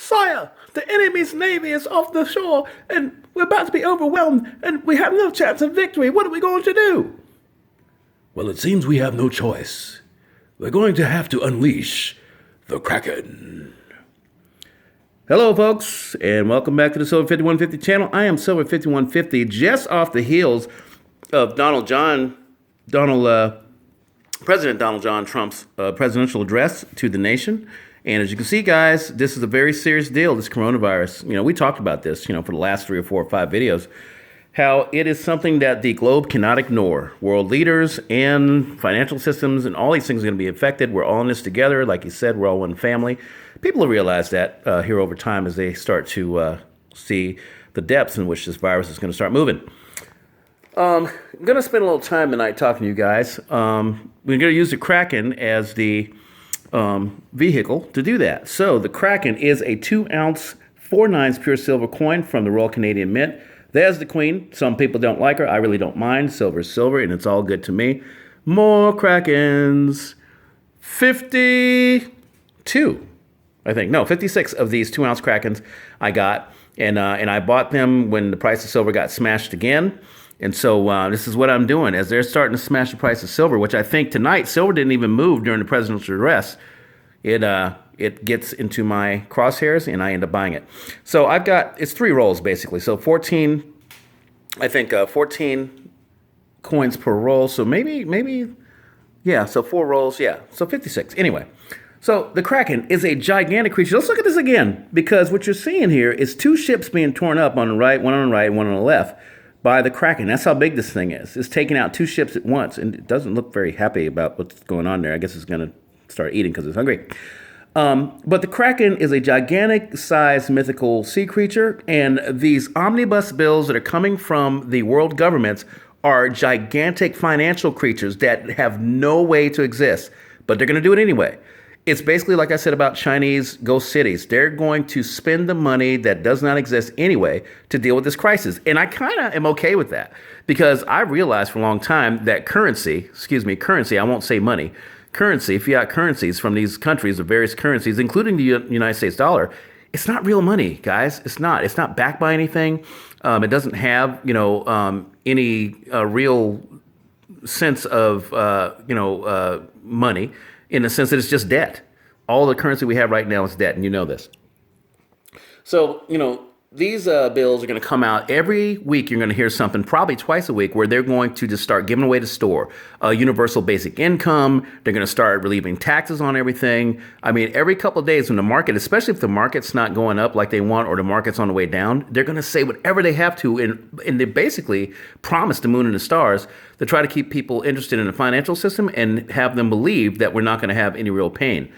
Sire, the enemy's navy is off the shore, and we're about to be overwhelmed, and we have no chance of victory. What are we going to do? Well, it seems we have no choice. We're going to have to unleash the Kraken. Hello, folks, and welcome back to the Silver 5150 channel. I am Silver 5150, just off the heels of President Donald John Trump's presidential address to the nation. And as you can see, guys, this is a very serious deal, this coronavirus. You know, we talked about this, for the last 3 or 4 or 5 videos, how it is something that the globe cannot ignore. World leaders and financial systems and all these things are going to be affected. We're all in this together. Like you said, we're all one family. People will realize that here over time as they start to see the depths in which this virus is going to start moving. I'm going to spend a little time tonight talking to you guys. We're going to use the Kraken as the vehicle to do that. So the Kraken is a 2-ounce 4/9 pure silver coin from the Royal Canadian Mint. There's the Queen. Some people don't like her. I really don't mind. Silver is silver, and it's all good to me. More Krakens. 52, I think. No, 56 of these 2-ounce Krakens I got, and I bought them when the price of silver got smashed again. And so this is what I'm doing. As they're starting to smash the price of silver, which I think tonight, silver didn't even move during the presidential address. It gets into my crosshairs, and I end up buying it. So it's 3 rolls, basically. So 14 coins per roll. So maybe, yeah, so 4 rolls, yeah. So 56. Anyway, so the Kraken is a gigantic creature. Let's look at this again, because what you're seeing here is 2 ships being torn up on the right, one on the right, one on the left, by the Kraken. That's how big this thing is. It's taking out 2 ships at once, and it doesn't look very happy about what's going on there. I guess it's going to start eating because it's hungry. But the Kraken is a gigantic-sized mythical sea creature, and these omnibus bills that are coming from the world governments are gigantic financial creatures that have no way to exist, but they're going to do it anyway. It's basically like I said about Chinese ghost cities. They're going to spend the money that does not exist anyway to deal with this crisis. And I kind of am okay with that, because I realized for a long time that currency, I won't say money, currency, fiat currencies from these countries, of various currencies, including the United States dollar, it's not real money, guys. It's not. It's not backed by anything. It doesn't have, any real sense of, money, in the sense that it's just debt. All the currency we have right now is debt, and you know this. So, these bills are going to come out every week. You're going to hear something, probably twice a week, where they're going to just start giving away the store. Universal basic income. They're going to start relieving taxes on everything. I mean, every couple of days when the market, especially if the market's not going up like they want, or the market's on the way down, they're going to say whatever they have to, and they basically promise the moon and the stars to try to keep people interested in the financial system and have them believe that we're not going to have any real pain.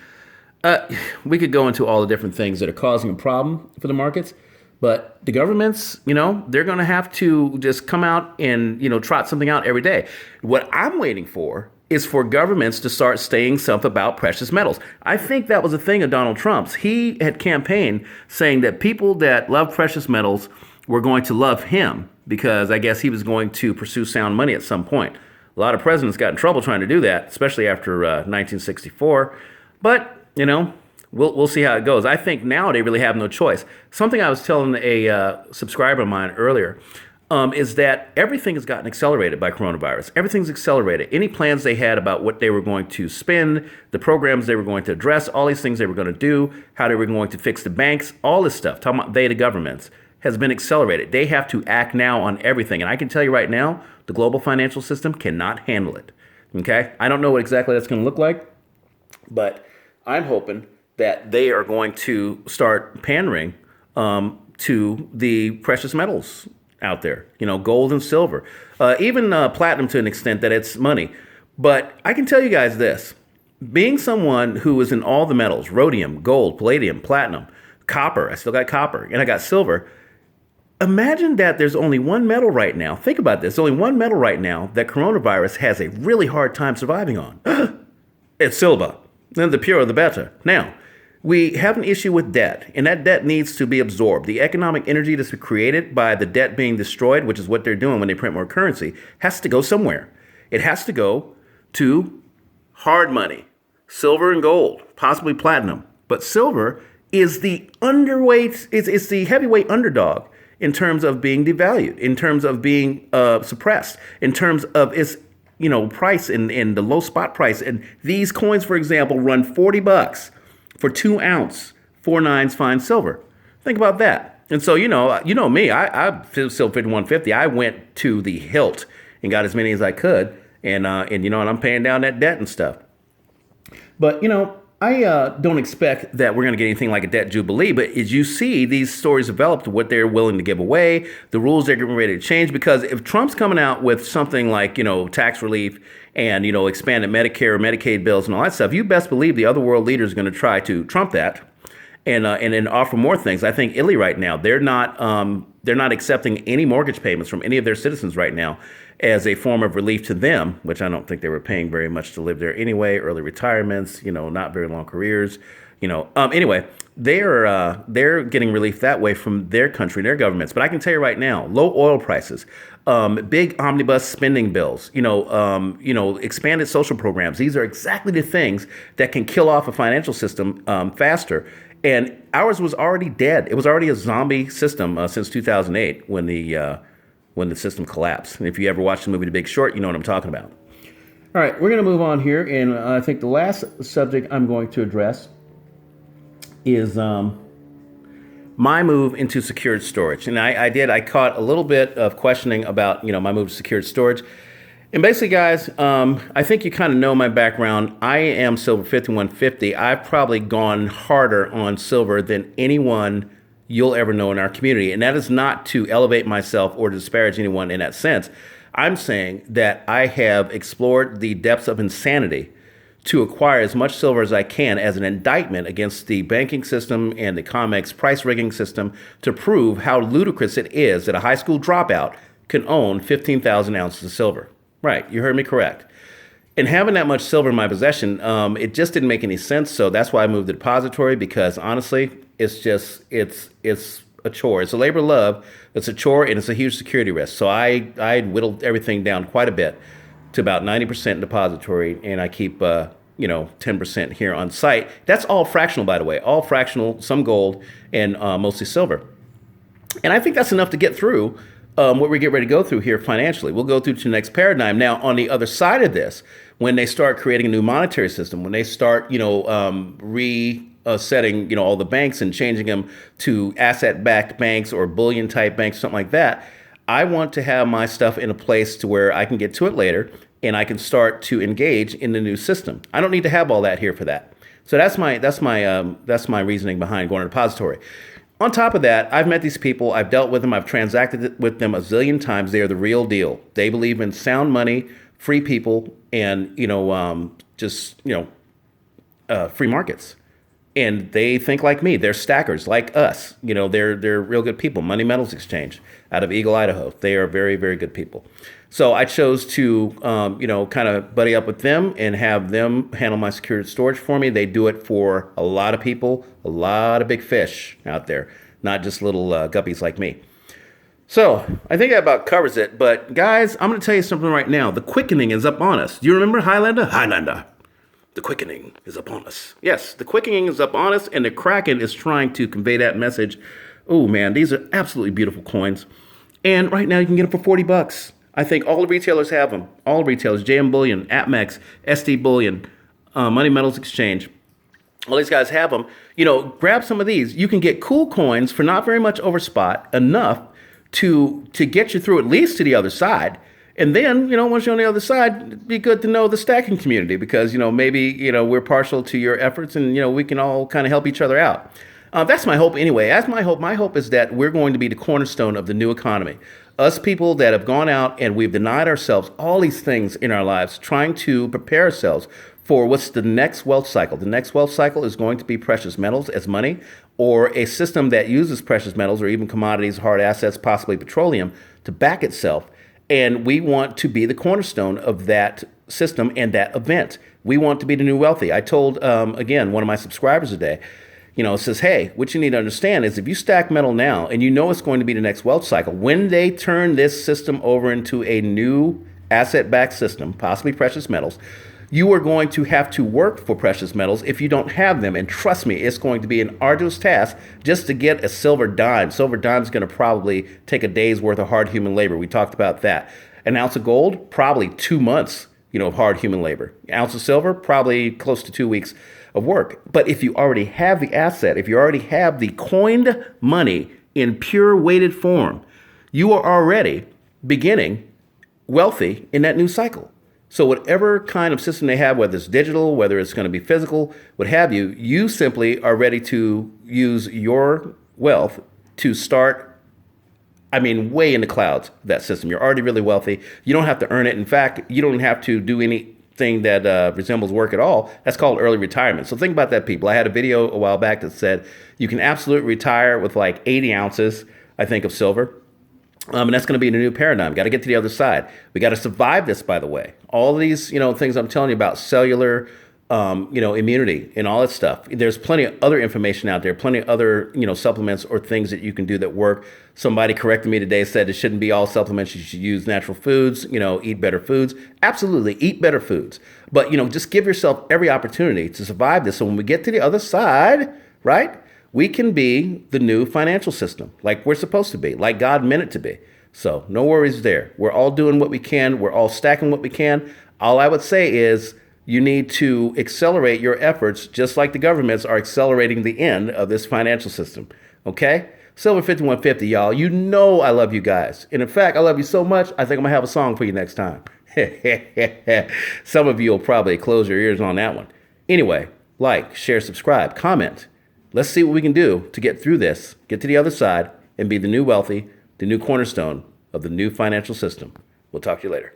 We could go into all the different things that are causing a problem for the markets. But the governments, they're going to have to just come out and, trot something out every day. What I'm waiting for is for governments to start saying something about precious metals. I think that was a thing of Donald Trump's. He had campaigned saying that people that love precious metals were going to love him, because I guess he was going to pursue sound money at some point. A lot of presidents got in trouble trying to do that, especially after 1964. But, We'll see how it goes. I think now they really have no choice. Something I was telling a subscriber of mine earlier is that everything has gotten accelerated by coronavirus. Everything's accelerated. Any plans they had about what they were going to spend, the programs they were going to address, all these things they were going to do, how they were going to fix the banks, all this stuff, talking about they, the governments, has been accelerated. They have to act now on everything. And I can tell you right now, the global financial system cannot handle it. Okay? I don't know what exactly that's going to look like, but I'm hoping that they are going to start pandering to the precious metals out there, gold and silver, even platinum to an extent that it's money. But I can tell you guys this, being someone who is in all the metals, rhodium, gold, palladium, platinum, copper, I still got copper, and I got silver. Imagine that there's only one metal right now. Think about this. There's only one metal right now that coronavirus has a really hard time surviving on. It's silver. Then the purer, the better. Now, we have an issue with debt, and that debt needs to be absorbed. The economic energy that's created by the debt being destroyed, which is what they're doing when they print more currency, has to go somewhere. It has to go to hard money, silver and gold, possibly platinum. But silver is the underweight, it's the heavyweight underdog in terms of being devalued, in terms of being suppressed, in terms of its price and the low spot price. And these coins, for example, run $40 for 2 ounce 4/9 fine silver. Think about that. And so me, I still 5150. I went to the hilt and got as many as I could, and I'm paying down that debt and stuff. But I don't expect that we're going to get anything like a debt jubilee. But as you see these stories develop, what they're willing to give away, the rules they're getting ready to change. Because if Trump's coming out with something like tax relief and expanded Medicare, Medicaid bills, and all that stuff, you best believe the other world leaders are going to try to trump that and then offer more things. I think Italy right now, they're not accepting any mortgage payments from any of their citizens right now as a form of relief to them, which I don't think they were paying very much to live there anyway. Early retirements, not very long careers, Anyway, they're getting relief that way from their country, their governments. But I can tell you right now, low oil prices, big omnibus spending bills, expanded social programs. These are exactly the things that can kill off a financial system faster. And ours was already dead. It was already a zombie system since 2008 when the system collapsed. And if you ever watched the movie The Big Short, you know what I'm talking about. All right, we're going to move on here. And I think the last subject I'm going to address is my move into secured storage. And I caught a little bit of questioning about, my move to secured storage. And basically, guys, I think you kind of know my background. I am Silver 5150. I've probably gone harder on silver than anyone you'll ever know in our community. And that is not to elevate myself or to disparage anyone in that sense. I'm saying that I have explored the depths of insanity to acquire as much silver as I can as an indictment against the banking system and the COMEX price rigging system to prove how ludicrous it is that a high school dropout can own 15,000 ounces of silver. Right, you heard me correct. And having that much silver in my possession, it just didn't make any sense. So that's why I moved the depository, because honestly, it's a chore. It's a labor of love. It's a chore, and it's a huge security risk. So I whittled everything down quite a bit to about 90% depository, and I keep 10% here on site. That's all fractional, by the way, all fractional, some gold, and mostly silver. And I think that's enough to get through what we get ready to go through here financially. We'll go through to the next paradigm. Now, on the other side of this, when they start creating a new monetary system, when they start, resetting, all the banks and changing them to asset-backed banks or bullion-type banks, something like that, I want to have my stuff in a place to where I can get to it later and I can start to engage in the new system. I don't need to have all that here for that. So that's my reasoning behind going to depository. On top of that, I've met these people, I've dealt with them, I've transacted with them a zillion times. They are the real deal. They believe in sound money, free people, and free markets. And they think like me. They're stackers like us. They're real good people. Money Metals Exchange out of Eagle, Idaho. They are very, very good people. So I chose to, kind of buddy up with them and have them handle my secured storage for me. They do it for a lot of people, a lot of big fish out there, not just little guppies like me. So I think that about covers it. But guys, I'm going to tell you something right now. The quickening is up on us. Do you remember Highlander? Highlander. The quickening is upon us. Yes, the quickening is up on us, and the Kraken is trying to convey that message. Oh man, these are absolutely beautiful coins. And right now you can get them for $40. I think all the retailers have them. All the retailers, JM Bullion, APMEX, SD Bullion, Money Metals Exchange. All these guys have them. Grab some of these. You can get cool coins for not very much over spot, enough to get you through at least to the other side. And then, once you're on the other side, it'd be good to know the stacking community because, maybe, we're partial to your efforts and, we can all kind of help each other out. That's my hope anyway. That's my hope. My hope is that we're going to be the cornerstone of the new economy. Us people that have gone out and we've denied ourselves all these things in our lives, trying to prepare ourselves for what's the next wealth cycle. The next wealth cycle is going to be precious metals as money, or a system that uses precious metals or even commodities, hard assets, possibly petroleum, to back itself. And we want to be the cornerstone of that system and that event. We want to be the new wealthy. I told, again, one of my subscribers today, it says, hey, what you need to understand is if you stack metal now and it's going to be the next wealth cycle, when they turn this system over into a new asset-backed system, possibly precious metals, You are going to have to work for precious metals if you don't have them. And trust me, it's going to be an arduous task just to get a silver dime. Silver dime is going to probably take a day's worth of hard human labor. We talked about that. An ounce of gold, probably 2 months, of hard human labor. An ounce of silver, probably close to 2 weeks of work. But if you already have the asset, if you already have the coined money in pure weighted form, you are already beginning wealthy in that new cycle. So whatever kind of system they have, whether it's digital, whether it's going to be physical, what have you, you simply are ready to use your wealth to start, way in the clouds, that system. You're already really wealthy. You don't have to earn it. In fact, you don't have to do anything that resembles work at all. That's called early retirement. So think about that, people. I had a video a while back that said you can absolutely retire with like 80 ounces, I think, of silver. And that's going to be the new paradigm. Got to get to the other side. We got to survive this, by the way. All these, things I'm telling you about cellular, immunity and all that stuff. There's plenty of other information out there, plenty of other, supplements or things that you can do that work. Somebody corrected me today, said it shouldn't be all supplements. You should use natural foods, eat better foods. Absolutely, eat better foods. But, just give yourself every opportunity to survive this. So when we get to the other side, right, we can be the new financial system like we're supposed to be, like God meant it to be. So no worries there. We're all doing what we can. We're all stacking what we can. All I would say is you need to accelerate your efforts just like the governments are accelerating the end of this financial system. Okay? Silver 5150, y'all. You know I love you guys. And in fact, I love you so much, I think I'm going to have a song for you next time. Some of you will probably close your ears on that one. Anyway, like, share, subscribe, comment. Let's see what we can do to get through this, get to the other side, and be the new wealthy, the new cornerstone of the new financial system. We'll talk to you later.